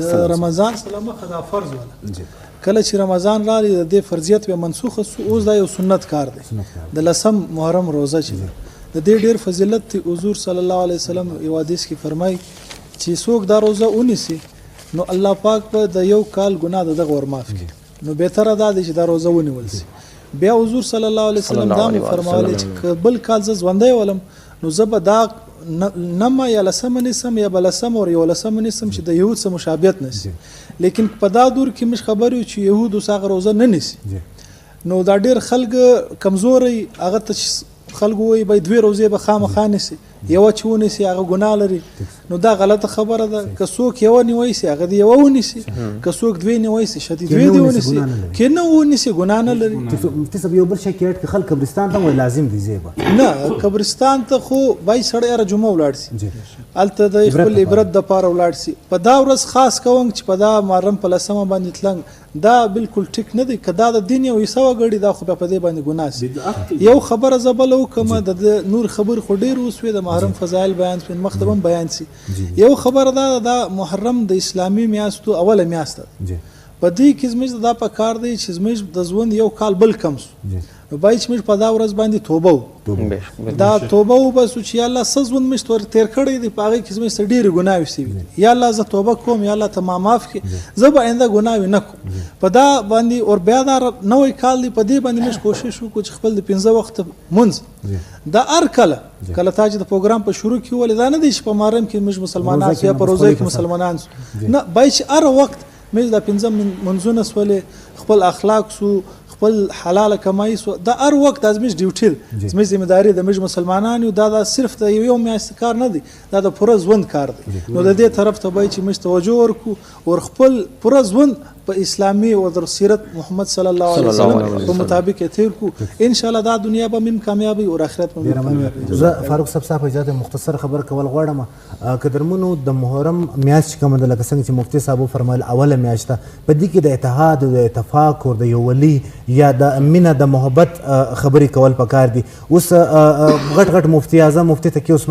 د رمضان سره مخه دا فرض ولا کله چې رمضان راغی د دې فرضیت به منسوخه سو اوس دا یو سنت کار دی د لسم محرم روزه چې د دې ډیر فضیلت حضور صلی الله علیه وسلم یو حدیث کې فرمایي چې څوک دا روزه ونیسي نو الله پاک به د یو کال ګناه دغه ور معاف کړي نو بهتره دا دی چې دا روزه ونیول شي بیا حضور صلی الله علیه وسلم دا فرمایلی چې بل کال ز ژوندۍ ولم نو زه به دا نما یا لسم نسم یا بلسم او یو لسم نسم چې د یهود سره مشابهت نشي لیکن په دا دور کې مش خبرو چې یهود وسغه روزه نه نسی نو دا ډیر خلک کمزوري هغه ته خلکو وي به دوی روزه به خامخا نسی یو چونه سي هغه ګناه لري نو دا غلطه خبره ده که څوک یو نیوي سي هغه دی یو ونیسي که څوک دوی نیوي سي شدید دوی دی ونیسي کنه ونیسي ګناه نه لري ته یو بل شکایت کې خلک قبرستان ته وای لازم دي زیبا نه قبرستان ته خو بای سړی را جمعه ولاړ سي الته د خپل عبرت د پاره ولاړ سي په دا ورځ خاص کوم چې په دا محرم په لسمه باندې تلنګ دا بالکل ټیک نه دی کدا د دین یو حساب غړي دا خو په دې باندې ګناه سي یو خبره زبل او کومه د نور خبر خو ډیر وسوي د محرم فضایل بیان سپین مخدبم بیان سي یو خبر دا محرم د اسلامي میاشتو اوله میاشت په دې کې زموږ دا په کار دی چې زموږ د ژوند یو کال بل کم سو نو باید چې په دا ورځ باندې توبه دا توبه وبس چې الله سزون مش تیر کړی دی په هغه کې زموږ ډېر ګناه وسی یا الله ز توبه کوم یا الله ته معاف کړي زه به آینده ګناه نه کوم په دا باندې اور بیا دا نوې کال دی په دې باندې مش کوشش وکړو چې خپل د 15 وخت منځ دا ار کله تاج د پروګرام په شروع کې ولې دا نه دی چې په محرم کې مش مسلمانان یا په روزه کې مسلمانان نه باید چې ار وخت مش د 15 منځونه سولې خپل اخلاق سو خپل حلاله کمای سو دا هر وخت ازمش ډیوټي زموږ ذمہداري د مج مسلمانانو دا صرف د یو میاشت کار نه دی دا د پوره ژوند کار دی نو د دې طرف ته به چې مش توجه ورکو او خپل پوره ژوند په اسلامي او د سیرت محمد صلی الله علیه وسلم په مطابق تیر کو ان شاء الله دا دنیا به مم کامیابی او آخرت به کامیابی زه فاروق صاحب اجازه مختصر خبر کول غواړم قدرمنو د محرم میاشت کوم د لکه څنګه چې مفتی صاحب فرمایل اوله میاشت په دې کې د اتحاد او د اتفاق او د یووالي یا د مینه د محبت خبرې کول پکار دي اوس غټ غټ مفتی اعظم مفتی تقی عثمان